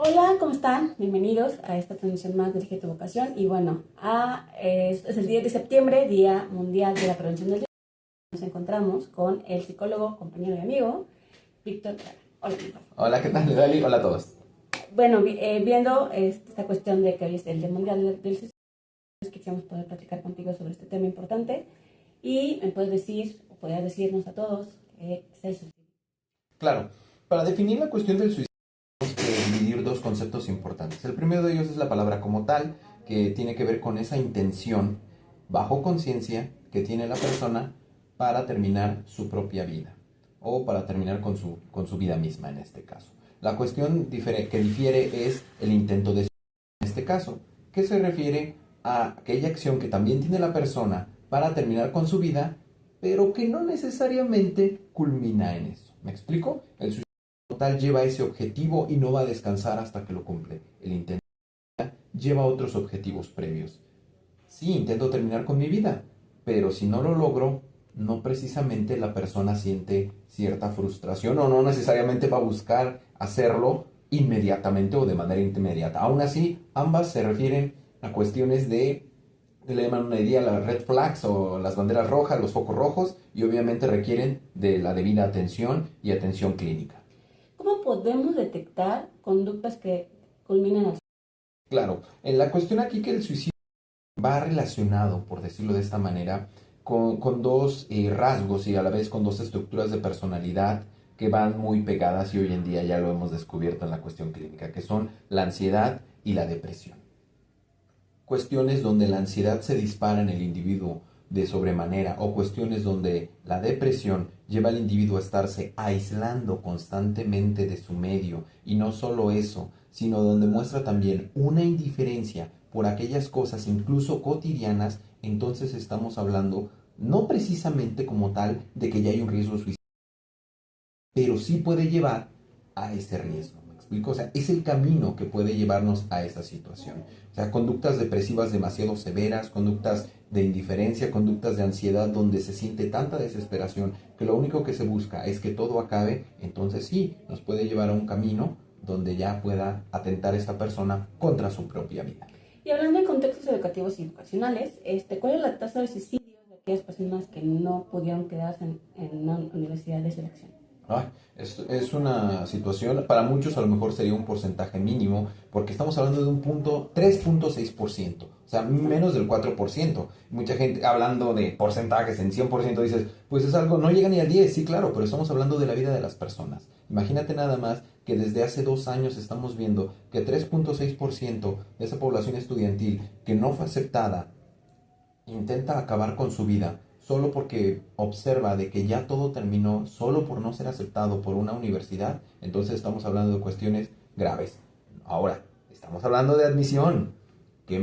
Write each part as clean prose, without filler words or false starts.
Hola, ¿cómo están? Bienvenidos a esta transmisión más de Elige tu Vocación. Y bueno, es el 10 de septiembre, Día Mundial de la Prevención del Suicidio. Nos encontramos con el psicólogo, compañero y amigo, Víctor Clara. Hola, Víctor. Hola, ¿qué tal, Dali? Hola a todos. Bueno, viendo esta cuestión de que hoy es el Día Mundial del Suicidio, quisiéramos poder platicar contigo sobre este tema importante. Y me puedes decir, o podrías decirnos a todos, qué es el suicidio. Claro, para definir la cuestión del suicidio tenemos que dividir dos conceptos importantes. El primero de ellos es la palabra como tal, que tiene que ver con esa intención bajo conciencia que tiene la persona para terminar su propia vida o para terminar con su vida misma en este caso. La cuestión que difiere es el intento de suicidio en este caso, que se refiere a aquella acción que también tiene la persona para terminar con su vida, pero que no necesariamente culmina en eso. ¿Me explico? El suicidio total lleva ese objetivo y no va a descansar hasta que lo cumple. El intento lleva otros objetivos previos. Sí, intento terminar con mi vida, pero si no lo logro, no precisamente la persona siente cierta frustración o no necesariamente va a buscar hacerlo inmediatamente o de manera inmediata. Aún así, ambas se refieren a cuestiones que le llaman una idea las red flags o las banderas rojas, los focos rojos, y obviamente requieren de la debida atención y atención clínica. ¿Cómo podemos detectar conductas que culminan al suicidio? Claro, en la cuestión aquí que el suicidio va relacionado, por decirlo de esta manera, con dos rasgos y a la vez con dos estructuras de personalidad que van muy pegadas y hoy en día ya lo hemos descubierto en la cuestión clínica, que son la ansiedad y la depresión. Cuestiones donde la ansiedad se dispara en el individuo de sobremanera o cuestiones donde la depresión lleva al individuo a estarse aislando constantemente de su medio y no solo eso, sino donde muestra también una indiferencia por aquellas cosas incluso cotidianas, entonces estamos hablando no precisamente como tal de que ya hay un riesgo suicida, pero sí puede llevar a ese riesgo. ¿Me explico? O sea, es el camino que puede llevarnos a esa situación. O sea, conductas depresivas demasiado severas, conductas de indiferencia, conductas de ansiedad donde se siente tanta desesperación que lo único que se busca es que todo acabe, entonces sí, nos puede llevar a un camino donde ya pueda atentar esta persona contra su propia vida. Y hablando de contextos educativos y vocacionales, ¿cuál es la tasa de suicidio de aquellas personas que no pudieron quedarse en una universidad de selección? Ay, es una situación, para muchos a lo mejor sería un porcentaje mínimo, porque estamos hablando de un punto, 3,6%, o sea, menos del 4%. Mucha gente hablando de porcentajes en 100% dices, pues es algo, no llega ni al 10, sí, claro, pero estamos hablando de la vida de las personas. Imagínate nada más que desde hace 2 años estamos viendo que 3,6% de esa población estudiantil que no fue aceptada intenta acabar con su vida solo porque observa de que ya todo terminó solo por no ser aceptado por una universidad, entonces estamos hablando de cuestiones graves. Ahora, estamos hablando de admisión. ¿Qué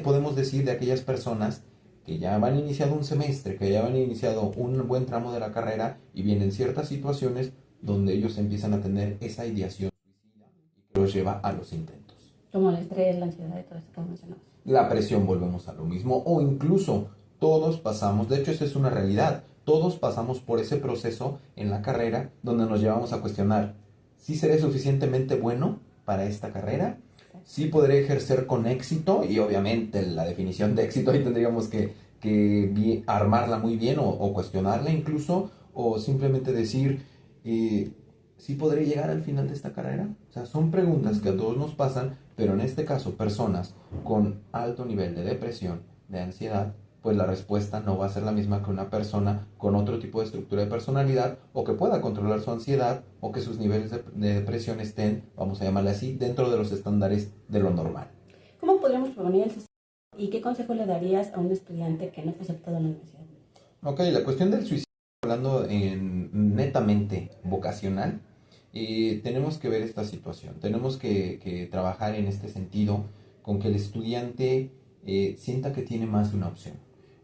podemos decir de aquellas personas que ya van iniciado un semestre, que ya han iniciado un buen tramo de la carrera y vienen ciertas situaciones donde ellos empiezan a tener esa ideación suicida y que los lleva a los intentos? Como el estrés, la ansiedad y todo esto que mencionamos. La presión, volvemos a lo mismo, o incluso todos pasamos, de hecho esa es una realidad, todos pasamos por ese proceso en la carrera donde nos llevamos a cuestionar, ¿sí seré suficientemente bueno para esta carrera? ¿Sí podré ejercer con éxito? Y obviamente la definición de éxito ahí tendríamos que armarla muy bien o cuestionarla incluso, o simplemente decir, ¿sí podré llegar al final de esta carrera? O sea, son preguntas que a todos nos pasan, pero en este caso, personas con alto nivel de depresión, de ansiedad, pues la respuesta no va a ser la misma que una persona con otro tipo de estructura de personalidad o que pueda controlar su ansiedad o que sus niveles de depresión estén, vamos a llamarle así, dentro de los estándares de lo normal. ¿Cómo podríamos prevenir el suicidio y qué consejo le darías a un estudiante que no fue aceptado en la universidad? Ok, la cuestión del suicidio, hablando en netamente vocacional, tenemos que ver esta situación. Tenemos que trabajar en este sentido con que el estudiante sienta que tiene más de una opción.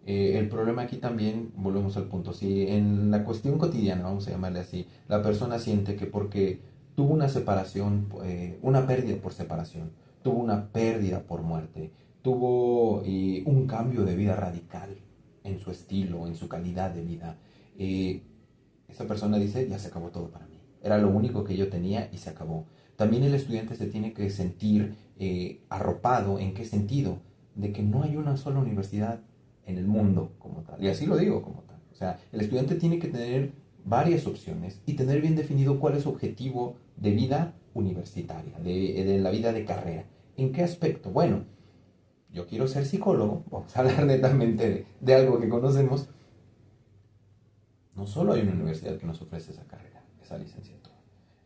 El problema aquí también, volvemos al punto, si en la cuestión cotidiana, vamos a llamarle así, la persona siente que porque tuvo una separación, una pérdida por separación, tuvo una pérdida por muerte, tuvo un cambio de vida radical en su estilo, en su calidad de vida, esa persona dice, ya se acabó todo para mí. era lo único que yo tenía y se acabó. También el estudiante se tiene que sentir arropado. ¿En qué sentido? De que no hay una sola universidad en el mundo como tal. Y así lo digo como tal. O sea, el estudiante tiene que tener varias opciones y tener bien definido cuál es su objetivo de vida universitaria, de la vida de carrera. ¿En qué aspecto? Bueno, yo quiero ser psicólogo, vamos a hablar netamente de algo que conocemos. No solo hay una universidad que nos ofrece esa carrera, esa licenciatura.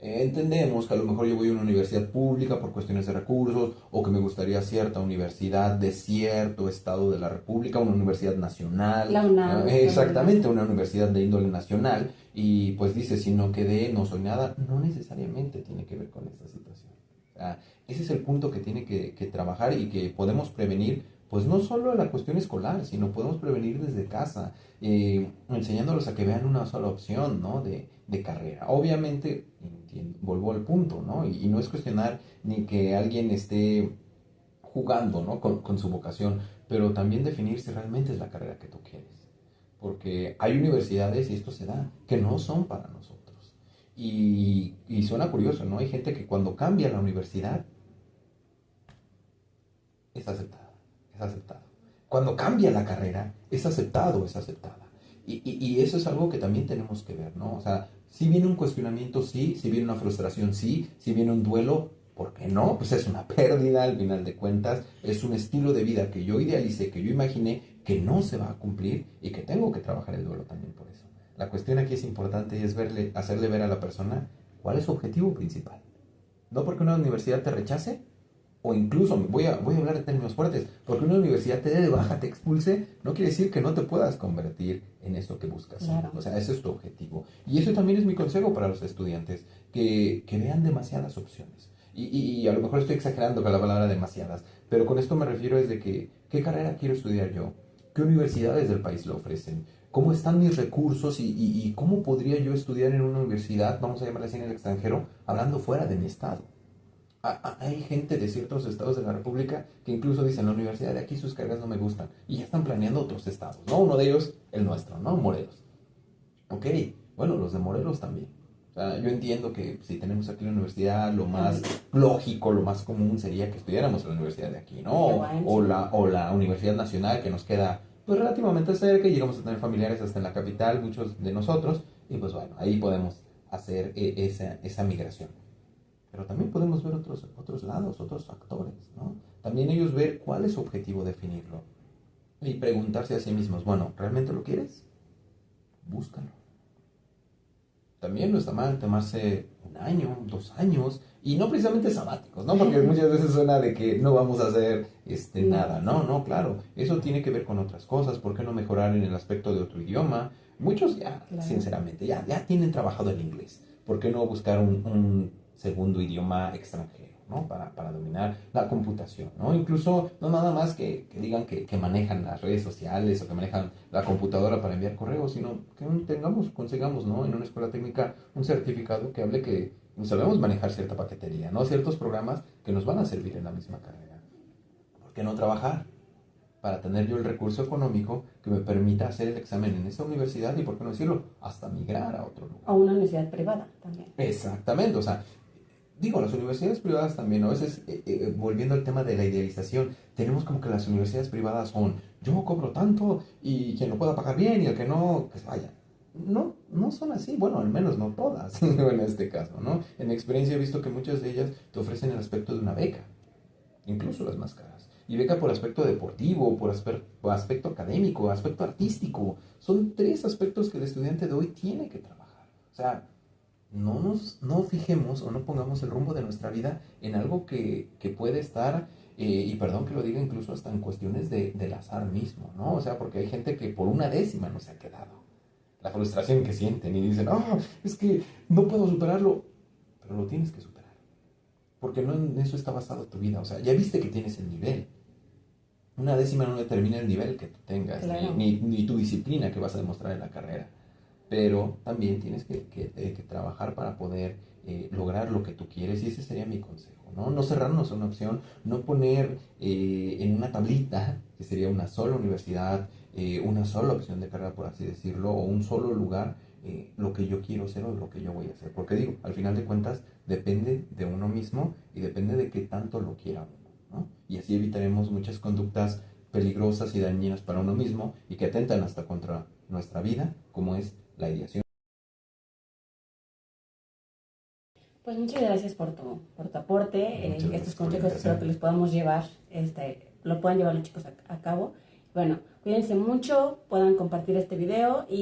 Entendemos que a lo mejor yo voy a una universidad pública por cuestiones de recursos o que me gustaría cierta universidad de cierto estado de la República, una universidad nacional. La UNAM. Exactamente, una universidad de índole nacional. Y pues dice, si no quedé, no soy nada. No necesariamente tiene que ver con esta situación. O sea, ese es el punto que tiene que trabajar y que podemos prevenir, pues no solo la cuestión escolar, sino podemos prevenir desde casa, enseñándolos a que vean una sola opción, ¿no? de carrera. Obviamente, vuelvo al punto, ¿no? Y no es cuestionar ni que alguien esté jugando, ¿no? con su vocación, pero también definir si realmente es la carrera que tú quieres. Porque hay universidades, y esto se da, que no son para nosotros. Y suena curioso, ¿no? Hay gente que cuando cambia la universidad es aceptada, es aceptado. Cuando cambia la carrera, es aceptado, es aceptada. Y eso es algo que también tenemos que ver, ¿no? O sea, si viene un cuestionamiento, sí, si viene una frustración, sí, si viene un duelo, ¿por qué no? Pues es una pérdida al final de cuentas, es un estilo de vida que yo idealicé, que yo imaginé, que no se va a cumplir y que tengo que trabajar el duelo también por eso. La cuestión aquí es importante y es hacerle ver a la persona cuál es su objetivo principal. No porque una universidad te rechace, o incluso, voy a hablar de términos fuertes, porque una universidad te dé de baja, te expulse, no quiere decir que no te puedas convertir en eso que buscas. Claro. O sea, ese es tu objetivo. Y eso también es mi consejo para los estudiantes, que vean demasiadas opciones. Y a lo mejor estoy exagerando con la palabra demasiadas, pero con esto me refiero es de que, ¿qué carrera quiero estudiar yo? ¿Qué universidades del país lo ofrecen? ¿Cómo están mis recursos y cómo podría yo estudiar en una universidad, vamos a llamarla así, en el extranjero, hablando fuera de mi estado? Hay gente de ciertos estados de la República que incluso dicen, la universidad de aquí sus cargas no me gustan, y ya están planeando otros estados, ¿no? Uno de ellos, el nuestro, ¿no? Morelos. Ok, bueno, los de Morelos también. O sea, yo entiendo que si tenemos aquí la universidad, lo más lógico, lo más común sería que estudiáramos en la universidad de aquí, ¿no? O la Universidad Nacional, que nos queda pues relativamente cerca y llegamos a tener familiares hasta en la capital, muchos de nosotros, y pues bueno, ahí podemos hacer esa migración. Pero también podemos ver otros lados, otros factores, ¿no? También ellos ver cuál es su objetivo, definirlo. Y preguntarse a sí mismos, bueno, ¿realmente lo quieres? Búscalo. También no está mal tomarse 1 año, 2 años, y no precisamente sabáticos, ¿no? Porque muchas veces suena de que no vamos a hacer nada. No, claro. Eso tiene que ver con otras cosas. ¿Por qué no mejorar en el aspecto de otro idioma? Muchos ya, claro, sinceramente, ya tienen trabajado el inglés. ¿Por qué no buscar un segundo idioma extranjero, ¿no? Para dominar la computación, ¿no? Incluso, no nada más que digan que manejan las redes sociales o que manejan la computadora para enviar correos, sino que consigamos, ¿no? En una escuela técnica un certificado que hable que sabemos manejar cierta paquetería, ¿no? Ciertos programas que nos van a servir en la misma carrera. ¿Por qué no trabajar? Para tener yo el recurso económico que me permita hacer el examen en esa universidad y, por qué no decirlo, hasta migrar a otro lugar. A una universidad privada también. Exactamente, o sea, digo, las universidades privadas también, a veces, volviendo al tema de la idealización, tenemos como que las universidades privadas son, yo cobro tanto y quien lo pueda pagar bien y el que no, pues vaya. No son así, bueno, al menos no todas, en este caso, ¿no? En mi experiencia he visto que muchas de ellas te ofrecen el aspecto de una beca, incluso las más caras. Y beca por aspecto deportivo, por aspecto académico, aspecto artístico. Son 3 aspectos que el estudiante de hoy tiene que trabajar. O sea, no fijemos o no pongamos el rumbo de nuestra vida en algo que puede estar, y perdón que lo diga, incluso hasta en cuestiones del azar mismo, ¿no? O sea, porque hay gente que por 1 décima no se ha quedado. La frustración que sienten y dicen, es que no puedo superarlo, pero lo tienes que superar. Porque no en eso está basado tu vida. O sea, ya viste que tienes el nivel. 1 décima no determina el nivel que tú tengas, claro, ni tu disciplina que vas a demostrar en la carrera. Pero también tienes que trabajar para poder lograr lo que tú quieres, y ese sería mi consejo, ¿no? No cerrarnos a una opción, no poner en una tablita, que sería una sola universidad, una sola opción de carrera, por así decirlo, o un solo lugar, lo que yo quiero ser o lo que yo voy a hacer. Porque digo, al final de cuentas, depende de uno mismo y depende de qué tanto lo quiera uno, ¿no? Y así evitaremos muchas conductas peligrosas y dañinas para uno mismo y que atentan hasta contra nuestra vida, como es la ideación. Pues muchas gracias por tu aporte. Muchas gracias Estos por la consejos espero invitación. que los podamos llevar, lo puedan llevar los chicos a cabo. Bueno, cuídense mucho, puedan compartir este video y